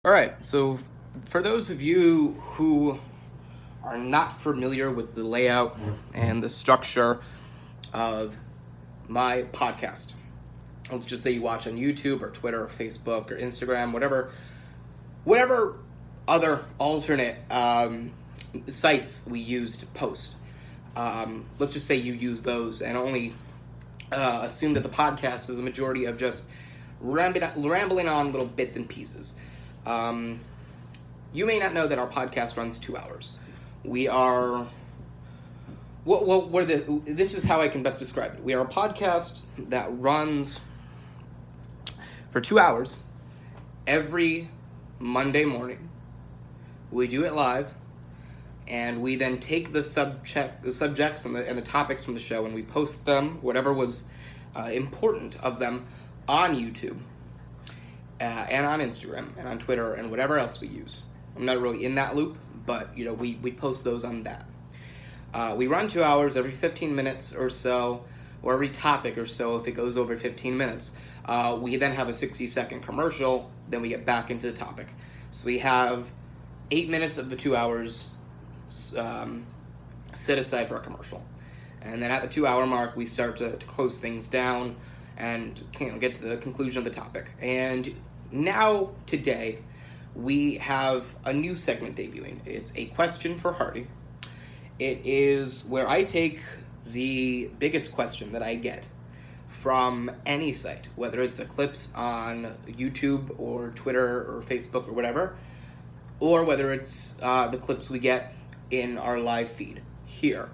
All right, so for those of you who are not familiar with the layout and the structure of my podcast, let's just say you watch on YouTube or Twitter or Facebook or Instagram, whatever other alternate sites we use to post. Let's just say you use those and only assume that the podcast is a majority of just rambling on little bits and pieces. You may not know that our podcast runs 2 hours. We are... this is how I can best describe it. We are a podcast that runs for 2 hours every Monday morning. We do it live, and we then take the subjects and the topics from the show, and we post them, whatever was important of them, on YouTube, and on Instagram, and on Twitter, and whatever else we use. I'm not really in that loop, but we post those on that. We run 2 hours every 15 minutes or so, or every topic or so if it goes over 15 minutes. We then have a 60-second commercial, then we get back into the topic. So we have 8 minutes of the 2 hours set aside for a commercial. And then at the 2 hour mark, we start to close things down and get to the conclusion of the topic. And now, today, we have a new segment debuting. It's a question for Hardy. It is where I take the biggest question that I get from any site, whether it's the clips on YouTube or Twitter or Facebook or whatever, or whether it's the clips we get in our live feed here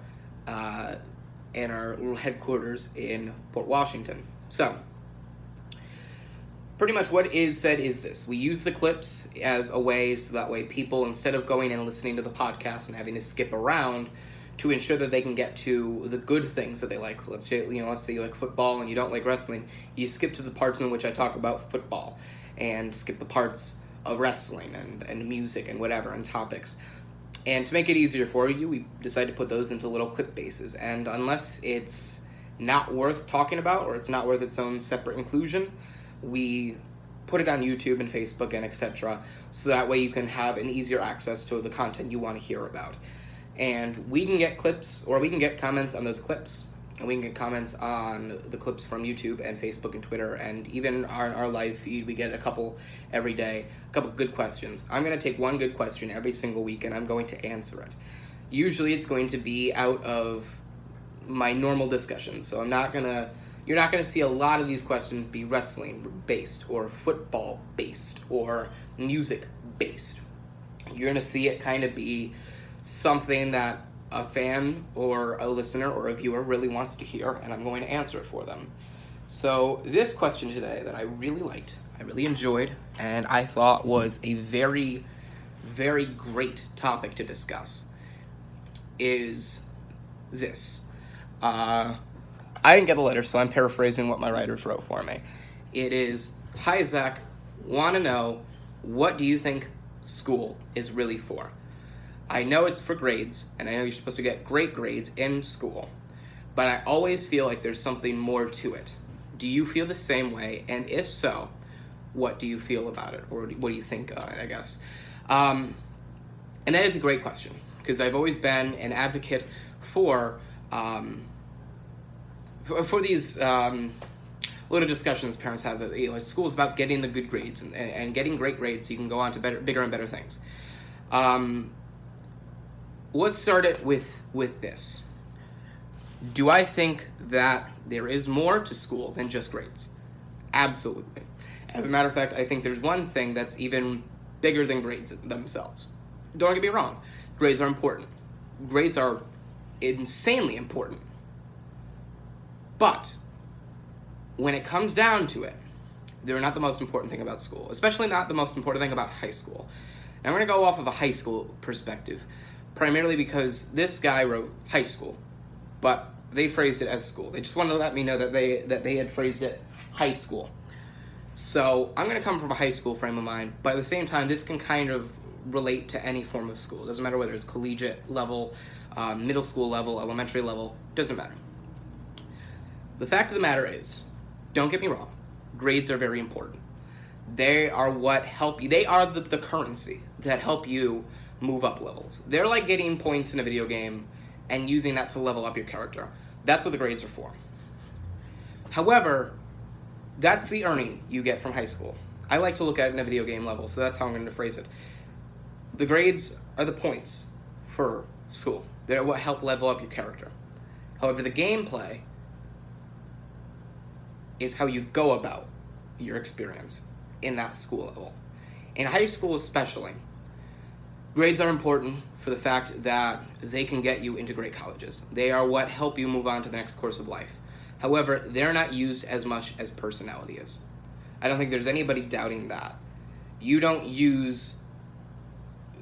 in our little headquarters in Port Washington. So, pretty much what is said is this. We use the clips as a way so that way people, instead of going and listening to the podcast and having to skip around to ensure that they can get to the good things that they like. So let's say you like football and you don't like wrestling. You skip to the parts in which I talk about football and skip the parts of wrestling and music and whatever and topics. And to make it easier for you, we decided to put those into little clip bases. And unless it's not worth talking about or it's not worth its own separate inclusion, we put it on YouTube and Facebook and etc. So that way you can have an easier access to the content you want to hear about. And we can get clips, or we can get comments on those clips. And we can get comments on the clips from YouTube and Facebook and Twitter, and even our live feed, we get a couple every day, a couple good questions. I'm going to take one good question every single week, and I'm going to answer it. Usually it's going to be out of my normal discussions, so you're not going to see a lot of these questions be wrestling-based, or football-based, or music-based. You're going to see it kind of be something that a fan or a listener or a viewer really wants to hear, and I'm going to answer it for them. So this question today that I really liked, I really enjoyed, and I thought was a very, very great topic to discuss is this. I didn't get the letter, so I'm paraphrasing what my writers wrote for me. It is, "Hi Zach, want to know, what do you think school is really for? I know it's for grades, and I know you're supposed to get great grades in school, but I always feel like there's something more to it. Do you feel the same way? And if so, what do you feel about it? Or what do you think of it, I guess?" And that is a great question, because I've always been an advocate for these little discussions parents have that school is about getting the good grades and getting great grades so you can go on to bigger and better things. Let's start it with this. Do I think that there is more to school than just grades? Absolutely. As a matter of fact, I think there's one thing that's even bigger than grades themselves. Don't get me wrong. Grades are important. Grades are insanely important. But when it comes down to it, they're not the most important thing about school, especially not the most important thing about high school. And I'm going to go off of a high school perspective, primarily because this guy wrote high school, but they phrased it as school. They just wanted to let me know that they had phrased it high school. So I'm going to come from a high school frame of mind, but at the same time, this can kind of relate to any form of school. It doesn't matter whether it's collegiate level, middle school level, elementary level, doesn't matter. The fact of the matter is, don't get me wrong, grades are very important. They are what help you. They are the currency that help you move up levels. They're like getting points in a video game and using that to level up your character. That's what the grades are for. However, that's the earning you get from high school. I like to look at it in a video game level, so that's how I'm going to phrase it. The grades are the points for school. They're what help level up your character. However, the gameplay is how you go about your experience in that school level. In high school especially, grades are important for the fact that they can get you into great colleges. They are what help you move on to the next course of life. However, they're not used as much as personality is. I don't think there's anybody doubting that. You don't use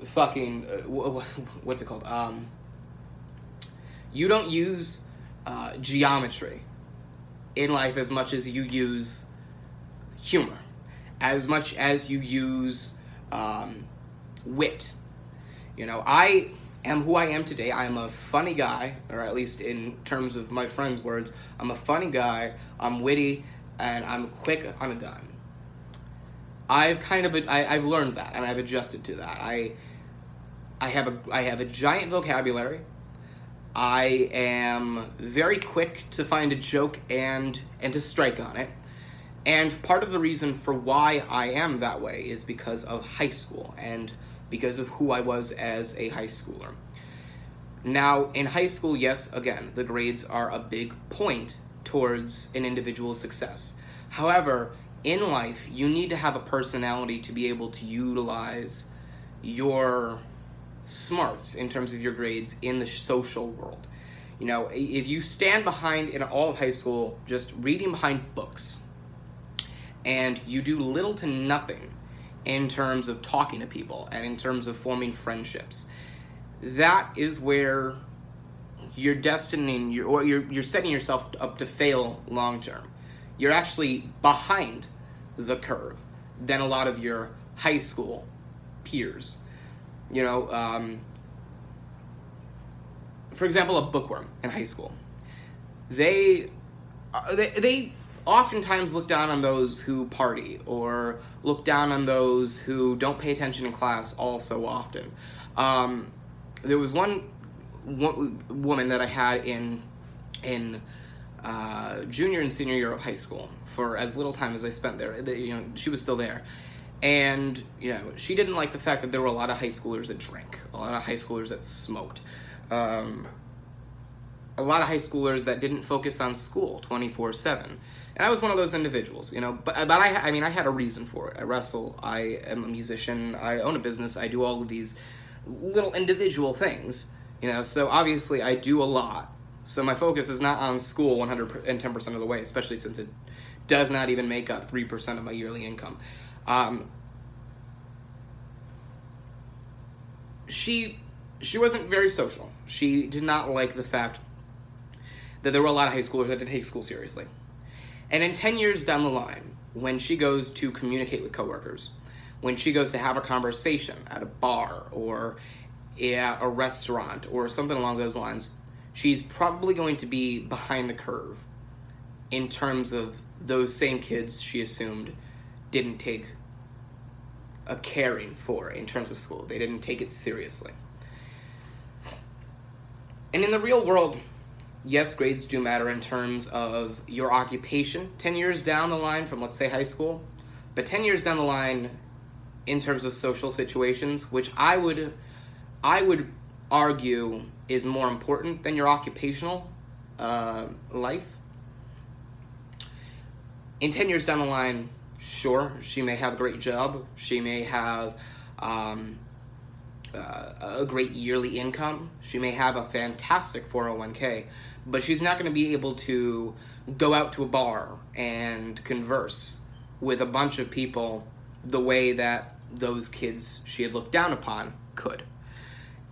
fucking, what's it called? You don't use geometry in life as much as you use humor, as much as you use wit. You know, I am who I am today. I am a funny guy, or at least in terms of my friends' words, I'm a funny guy, I'm witty, and I'm quick on a dime. I've learned that, and I've adjusted to that. I have a giant vocabulary. I am very quick to find a joke and to strike on it. And part of the reason for why I am that way is because of high school and because of who I was as a high schooler. Now, in high school, yes, again, the grades are a big point towards an individual's success. However, in life, you need to have a personality to be able to utilize your smarts in terms of your grades in the social world. You know, if you stand behind, in all of high school, just reading behind books, and you do little to nothing in terms of talking to people and in terms of forming friendships, that is where you're destining, you're setting yourself up to fail long term. You're actually behind the curve than a lot of your high school peers. You know, for example, a bookworm in high school. They oftentimes look down on those who party, or look down on those who don't pay attention in class all so often. There was one woman that I had in junior and senior year of high school, for as little time as I spent there. You know, she was still there. And, you know, she didn't like the fact that there were a lot of high schoolers that drank, a lot of high schoolers that smoked, a lot of high schoolers that didn't focus on school 24/7. And I was one of those individuals, you know, but I had a reason for it. I wrestle, I am a musician, I own a business, I do all of these little individual things, you know, so obviously I do a lot. So my focus is not on school 110% of the way, especially since it does not even make up 3% of my yearly income. She wasn't very social. She did not like the fact that there were a lot of high schoolers that didn't take school seriously. And in 10 years down the line, when she goes to communicate with coworkers, when she goes to have a conversation at a bar or at a restaurant or something along those lines, she's probably going to be behind the curve in terms of those same kids she assumed didn't take a caring for in terms of school. They didn't take it seriously. And in the real world, yes, grades do matter in terms of your occupation 10 years down the line from, let's say, high school, but 10 years down the line in terms of social situations, which I would argue is more important than your occupational life. In 10 years down the line, sure, she may have a great job, she may have a great yearly income, she may have a fantastic 401k, but she's not going to be able to go out to a bar and converse with a bunch of people the way that those kids she had looked down upon could.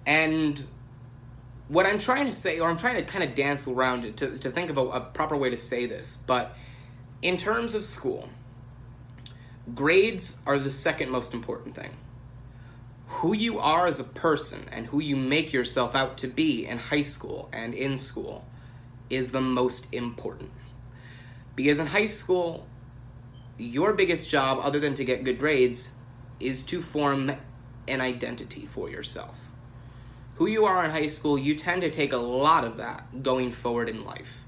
And what I'm trying to say, or I'm trying to kind of dance around it to think of a proper way to say this, but in terms of school, grades are the second most important thing. Who you are as a person and who you make yourself out to be in high school and in school is the most important. Because in high school, your biggest job, other than to get good grades, is to form an identity for yourself. Who you are in high school, you tend to take a lot of that going forward in life.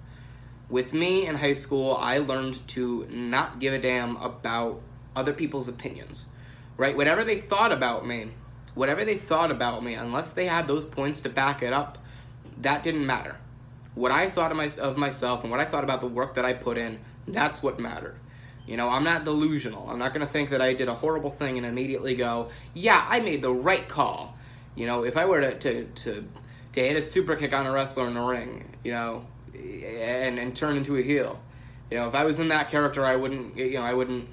With me in high school, I learned to not give a damn about other people's opinions, right? Whatever they thought about me, unless they had those points to back it up, that didn't matter. What I thought of myself and what I thought about the work that I put in, that's what mattered. You know, I'm not delusional. I'm not going to think that I did a horrible thing and immediately go, yeah, I made the right call. You know, if I were to hit a super kick on a wrestler in the ring, you know, and turn into a heel, you know, if I was in that character, I wouldn't,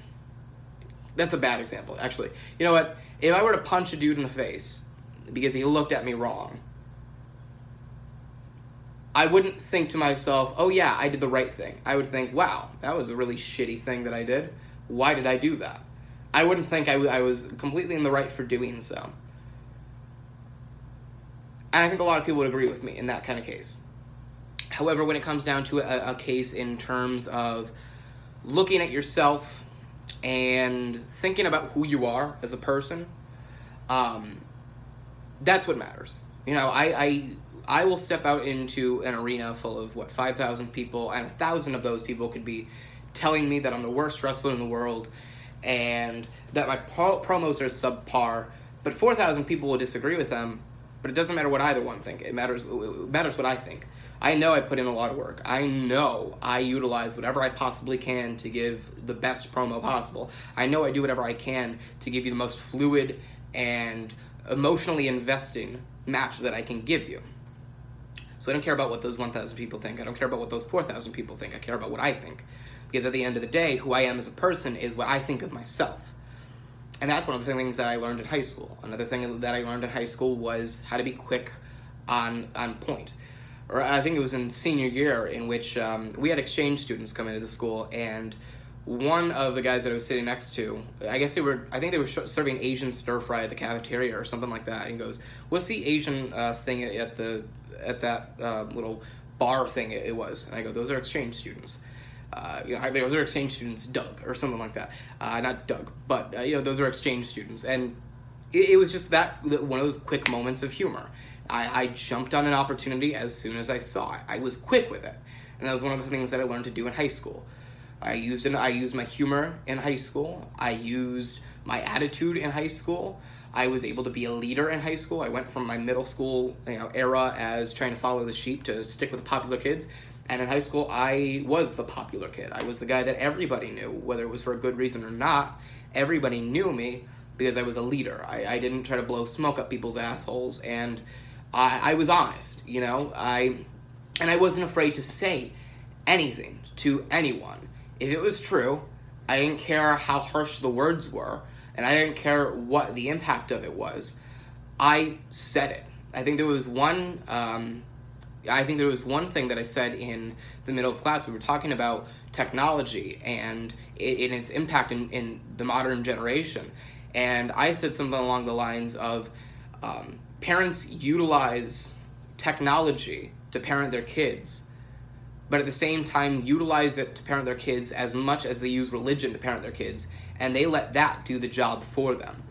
that's a bad example, actually. You know what? If I were to punch a dude in the face because he looked at me wrong, I wouldn't think to myself, oh yeah, I did the right thing. I would think, wow, that was a really shitty thing that I did. Why did I do that? I wouldn't think I was completely in the right for doing so. And I think a lot of people would agree with me in that kind of case. However, when it comes down to a case in terms of looking at yourself and thinking about who you are as a person, that's what matters. You know, I will step out into an arena full of, 5,000 people, and 1,000 of those people could be telling me that I'm the worst wrestler in the world and that my promos are subpar, but 4,000 people will disagree with them, but it doesn't matter what either one think. It matters what I think. I know I put in a lot of work. I know I utilize whatever I possibly can to give the best promo possible. I know I do whatever I can to give you the most fluid and emotionally investing match that I can give you. So I don't care about what those 1,000 people think. I don't care about what those 4,000 people think. I care about what I think. Because at the end of the day, who I am as a person is what I think of myself. And that's one of the things that I learned in high school. Another thing that I learned in high school was how to be quick on point. Or I think it was in senior year, in which we had exchange students come into the school, and one of the guys that I was sitting next to, I think they were serving Asian stir fry at the cafeteria or something like that. And he goes, "What's the Asian thing at that little bar thing it was?" And I go, "Those are exchange students." Those are exchange students, Doug, or something like that. Not Doug, but those are exchange students, and it was just one of those quick moments of humor. I jumped on an opportunity as soon as I saw it. I was quick with it, and that was one of the things that I learned to do in high school. I used my humor in high school. I used my attitude in high school. I was able to be a leader in high school. I went from my middle school era as trying to follow the sheep to stick with the popular kids. And in high school, I was the popular kid. I was the guy that everybody knew, whether it was for a good reason or not. Everybody knew me because I was a leader. I didn't try to blow smoke up people's assholes, and I was honest, and I wasn't afraid to say anything to anyone. If it was true, I didn't care how harsh the words were, and I didn't care what the impact of it was. I said it. I think there was one thing that I said in the middle of class. We were talking about technology and its impact in the modern generation. And I said something along the lines of, parents utilize technology to parent their kids, but at the same time utilize it to parent their kids as much as they use religion to parent their kids, and they let that do the job for them.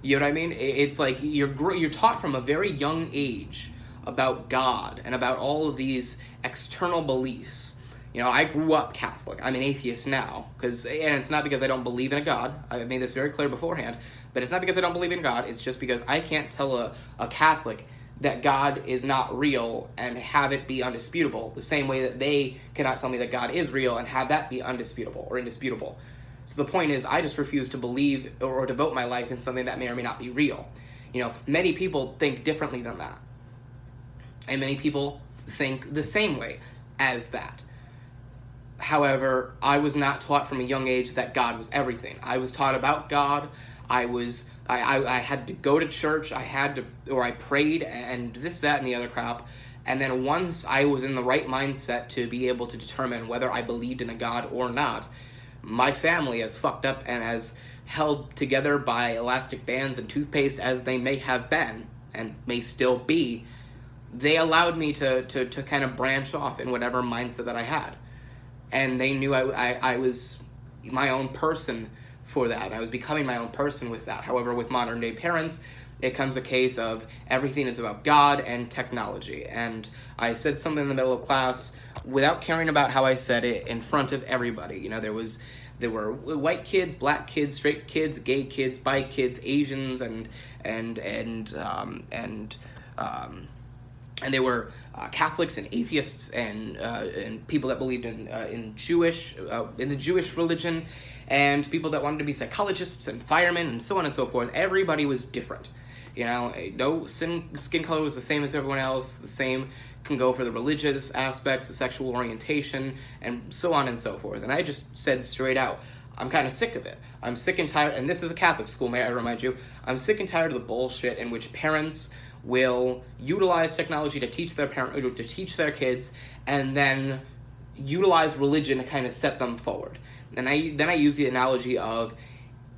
You know what I mean? It's like you're taught from a very young age about God and about all of these external beliefs. I grew up Catholic. I'm an atheist now, and it's not because I don't believe in a God. I made this very clear beforehand, but it's not because I don't believe in God. It's just because I can't tell a Catholic that God is not real and have it be undisputable, the same way that they cannot tell me that God is real and have that be undisputable or indisputable. So the point is, I just refuse to believe or devote my life in something that may or may not be real. Many people think differently than that. And many people think the same way as that. However, I was not taught from a young age that God was everything. I was taught about God. I had to go to church. I prayed and this, that, and the other crap. And then once I was in the right mindset to be able to determine whether I believed in a God or not, my family, as fucked up and as held together by elastic bands and toothpaste as they may have been and may still be, they allowed me to kind of branch off in whatever mindset that I had. And they knew I was my own person for that. And I was becoming my own person with that. However, with modern day parents, it comes a case of everything is about God and technology. And I said something in the middle of class without caring about how I said it in front of everybody. You know, there were white kids, black kids, straight kids, gay kids, bi kids, Asians, and there were Catholics and atheists and people that believed in the Jewish religion, and people that wanted to be psychologists and firemen and so on and so forth. Everybody was different. You know, no skin color was the same as everyone else. The same can go for the religious aspects, the sexual orientation, and so on and so forth. And I just said straight out, I'm kind of sick of it. I'm sick and tired, and this is a Catholic school, may I remind you. I'm sick and tired of the bullshit in which parents will utilize technology to teach their kids, and then utilize religion to kind of set them forward. And I use the analogy of,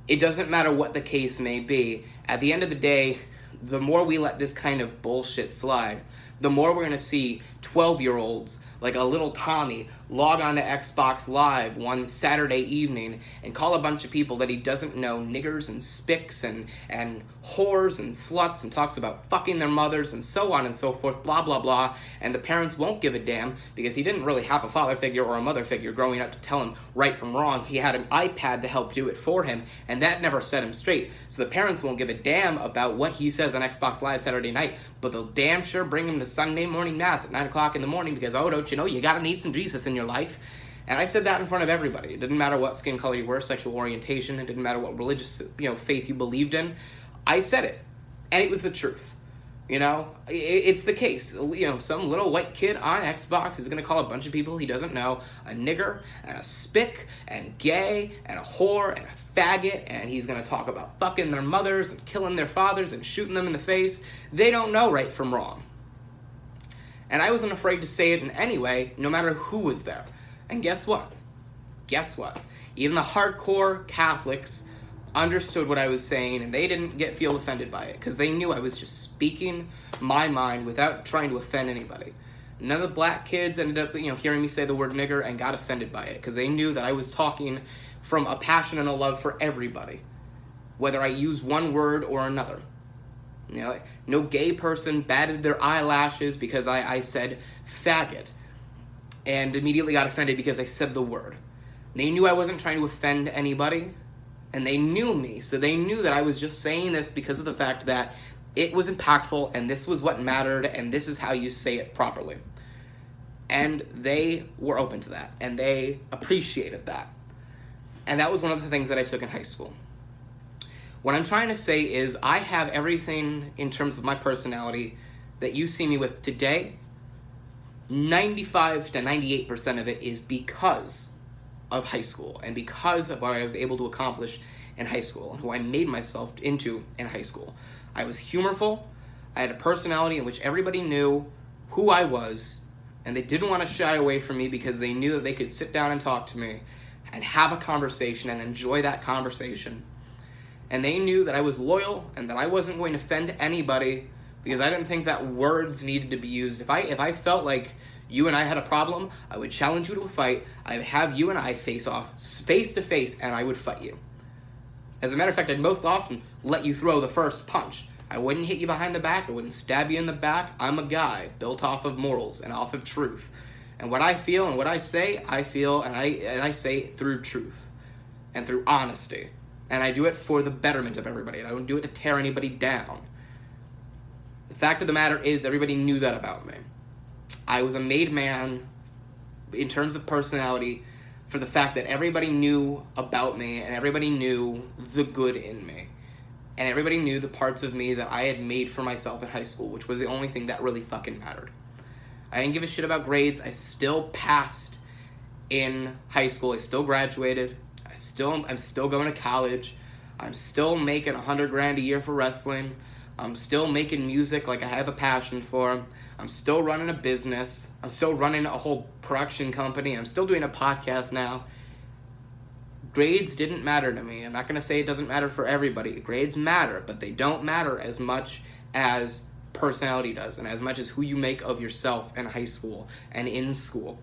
it doesn't matter what the case may be. At the end of the day, the more we let this kind of bullshit slide, the more we're going to see 12-year-olds like a little Tommy log on to Xbox Live one Saturday evening and call a bunch of people that he doesn't know niggers and spics and whores and sluts, and talks about fucking their mothers and so on and so forth, blah, blah, blah. And the parents won't give a damn because he didn't really have a father figure or a mother figure growing up to tell him right from wrong. He had an iPad to help do it for him, and that never set him straight. So the parents won't give a damn about what he says on Xbox Live Saturday night, but they'll damn sure bring him to Sunday morning mass at 9 o'clock in the morning because, oh, don't you know, you gotta need some Jesus in your life. And I said that in front of everybody. It didn't matter what skin color you were, sexual orientation, it didn't matter what religious, faith you believed in. I said it, and it was the truth. It's the case. Some little white kid on Xbox is going to call a bunch of people he doesn't know a nigger, and a spick, and gay, and a whore, and a faggot, and he's going to talk about fucking their mothers, and killing their fathers, and shooting them in the face. They don't know right from wrong. And I wasn't afraid to say it in any way, no matter who was there. And guess what? Even the hardcore Catholics understood what I was saying, and they didn't feel offended by it because they knew I was just speaking my mind without trying to offend anybody. None of the black kids ended up, hearing me say the word nigger and got offended by it because they knew that I was talking from a passion and a love for everybody, whether I use one word or another. No gay person batted their eyelashes because I said faggot and immediately got offended because I said the word. They knew I wasn't trying to offend anybody, and they knew me, so they knew that I was just saying this because of the fact that it was impactful, and this was what mattered, and this is how you say it properly. And they were open to that, and they appreciated that. And that was one of the things that I took in high school. What I'm trying to say is I have everything in terms of my personality that you see me with today. 95 to 98% of it is because of high school and because of what I was able to accomplish in high school and who I made myself into in high school. I was humorful. I had a personality in which everybody knew who I was, and they didn't want to shy away from me because they knew that they could sit down and talk to me and have a conversation and enjoy that conversation. And they knew that I was loyal and that I wasn't going to offend anybody because I didn't think that words needed to be used. If I felt like you and I had a problem, I would challenge you to a fight. I would have you and I face off face to face, and I would fight you. As a matter of fact, I'd most often let you throw the first punch. I wouldn't hit you behind the back. I wouldn't stab you in the back. I'm a guy built off of morals and off of truth. And what I feel and what I say, I feel and I say it through truth and through honesty. And I do it for the betterment of everybody. I don't do it to tear anybody down. The fact of the matter is, everybody knew that about me. I was a made man in terms of personality for the fact that everybody knew about me and everybody knew the good in me. And everybody knew the parts of me that I had made for myself in high school, which was the only thing that really fucking mattered. I didn't give a shit about grades. I still passed in high school. I still graduated. I'm still going to college. I'm still making $100,000 a year for wrestling. I'm still making music like I have a passion for. I'm still running a business. I'm still running a whole production company. I'm still doing a podcast now. Grades didn't matter to me. I'm not going to say it doesn't matter for everybody. Grades matter, but they don't matter as much as personality does and as much as who you make of yourself in high school and in school.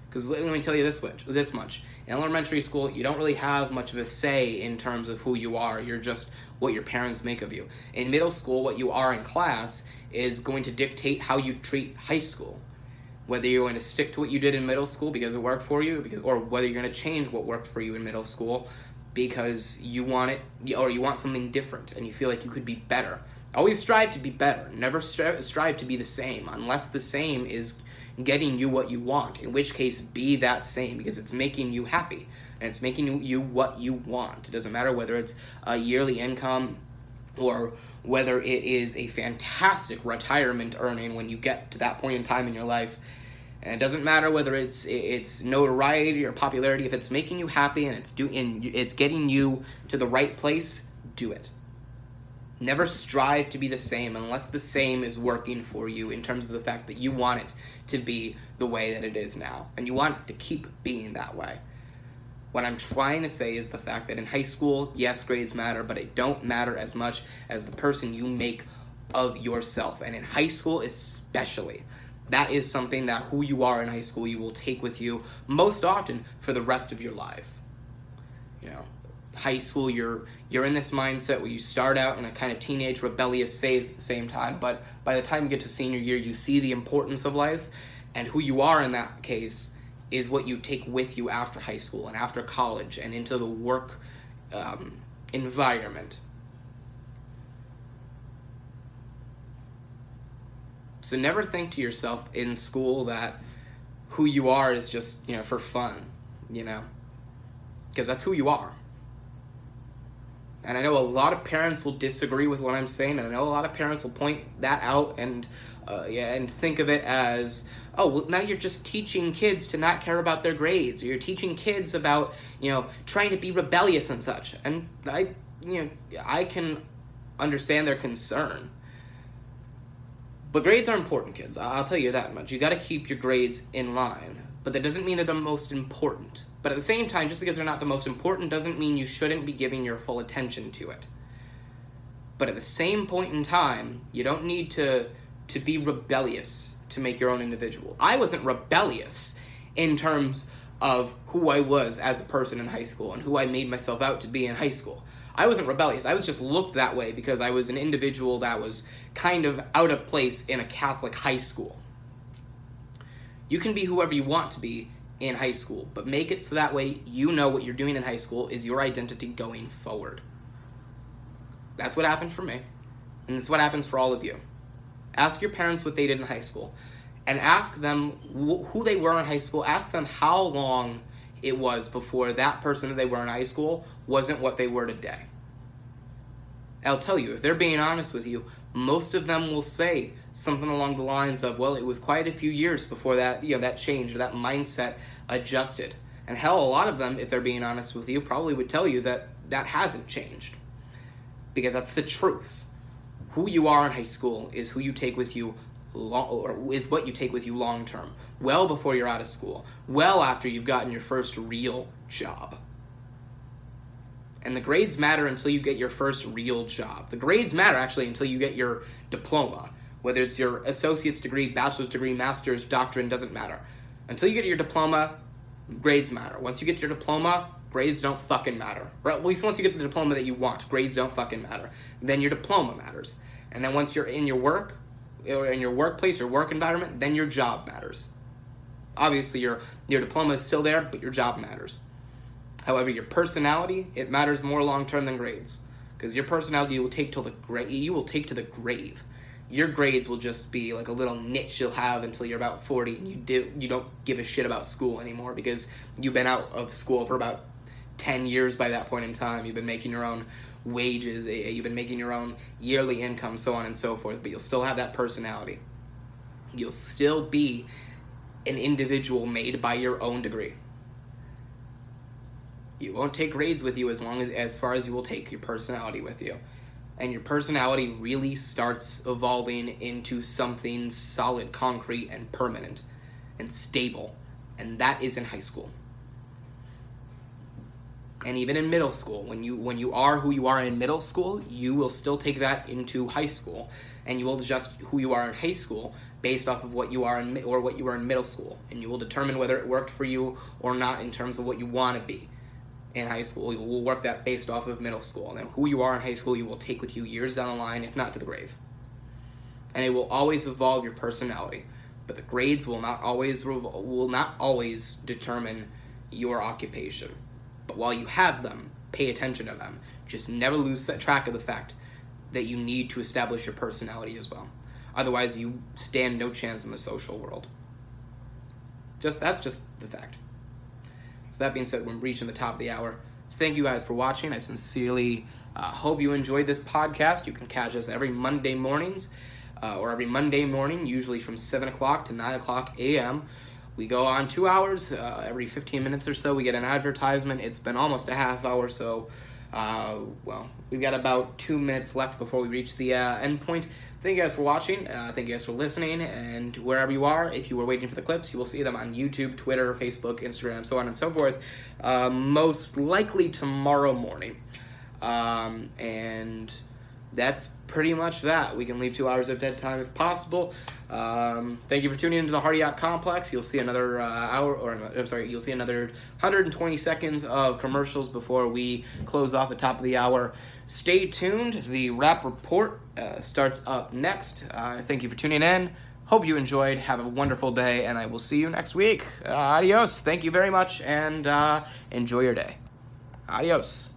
Because let me tell you this much. In elementary school, you don't really have much of a say in terms of who you are. You're just what your parents make of you. In middle school, what you are in class is going to dictate how you treat high school. Whether you're going to stick to what you did in middle school because it worked for you, or whether you're going to change what worked for you in middle school because you want it, or you want something different and you feel like you could be better. Always strive to be better. Never strive to be the same, unless the same is getting you what you want, in which case be that same, because it's making you happy and it's making you what you want. It doesn't matter whether it's a yearly income or whether it is a fantastic retirement earning when you get to that point in time in your life. And it doesn't matter whether it's notoriety or popularity. If it's making you happy and it's getting you to the right place, do it. Never strive to be the same unless the same is working for you in terms of the fact that you want it to be the way that it is now, and you want it to keep being that way. What I'm trying to say is the fact that in high school, yes, grades matter, but it don't matter as much as the person you make of yourself. And in high school especially, that is something that who you are in high school you will take with you most often for the rest of your life. You know, high school, you're in this mindset where you start out in a kind of teenage rebellious phase at the same time, but by the time you get to senior year, you see the importance of life, and who you are in that case is what you take with you after high school and after college and into the work environment. So never think to yourself in school that who you are is just, for fun, because that's who you are. And I know a lot of parents will disagree with what I'm saying, and I know a lot of parents will point that out and think of it as, oh, well, now you're just teaching kids to not care about their grades, or you're teaching kids about, trying to be rebellious and such. And I can understand their concern. But grades are important, kids. I'll tell you that much. You got to keep your grades in line. But that doesn't mean they're the most important. But at the same time, just because they're not the most important doesn't mean you shouldn't be giving your full attention to it. But at the same point in time, you don't need to be rebellious to make your own individual. I wasn't rebellious in terms of who I was as a person in high school and who I made myself out to be in high school. I wasn't rebellious. I was just looked that way because I was an individual that was kind of out of place in a Catholic high school. You can be whoever you want to be in high school, but make it so that way you know what you're doing in high school is your identity going forward. That's what happened for me, and it's what happens for all of you. Ask your parents what they did in high school, and ask them who they were in high school. Ask them how long it was before that person that they were in high school wasn't what they were today. I'll tell you, if they're being honest with you, most of them will say something along the lines of, well, it was quite a few years before that, that changed, or that mindset adjusted. And hell, a lot of them, if they're being honest with you, probably would tell you that that hasn't changed. Because that's the truth. Who you are in high school is who you take with you is what you take with you long term, well before you're out of school, well after you've gotten your first real job. And the grades matter until you get your first real job. The grades matter actually until you get your diploma, whether it's your associate's degree, bachelor's degree, master's, doctorate, doesn't matter. Until you get your diploma, grades matter. Once you get your diploma, grades don't fucking matter. Or at least once you get the diploma that you want, grades don't fucking matter. Then your diploma matters. And then once you're in your work, or in your workplace or work environment, then your job matters. Obviously, your diploma is still there, but your job matters. However, your personality, it matters more long-term than grades. Because your personality you will take to the grave. Your grades will just be like a little niche you'll have until you're about 40 and you don't give a shit about school anymore because you've been out of school for about 10 years by that point in time. You've been making your own wages, you've been making your own yearly income, so on and so forth, but you'll still have that personality. You'll still be an individual made by your own degree. You won't take grades with you as far as you will take your personality with you. And your personality really starts evolving into something solid, concrete, and permanent, and stable. And that is in high school. And even in middle school, when you are who you are in middle school, you will still take that into high school. And you will adjust who you are in high school based off of what you are or what you were in middle school, and you will determine whether it worked for you or not in terms of what you want to be in high school. You will work that based off of middle school, and then who you are in high school you will take with you years down the line, if not to the grave. And it will always evolve your personality, but the grades will not always determine your occupation. But while you have them, pay attention to them. Just never lose track of the fact that you need to establish your personality as well. Otherwise, you stand no chance in the social world. That's just the fact. So that being said, we're reaching the top of the hour. Thank you guys for watching. I sincerely hope you enjoyed this podcast. You can catch us every Monday mornings, or every Monday morning, usually from 7 o'clock to 9 o'clock a.m. We go on 2 hours. Every 15 minutes or so, we get an advertisement. It's been almost a half hour, so we've got about 2 minutes left before we reach the end point. Thank you guys for watching. Thank you guys for listening. And wherever you are, if you were waiting for the clips, you will see them on YouTube, Twitter, Facebook, Instagram, so on and so forth. Most likely tomorrow morning. And that's pretty much that. We can leave 2 hours of dead time if possible. Thank you for tuning into the Hardy Yacht Complex. You'll see another you'll see another 120 seconds of commercials before we close off the top of the hour. Stay tuned. The Rap Report starts up next. Thank you for tuning in. Hope you enjoyed. Have a wonderful day, and I will see you next week. Adios. Thank you very much, and enjoy your day. Adios.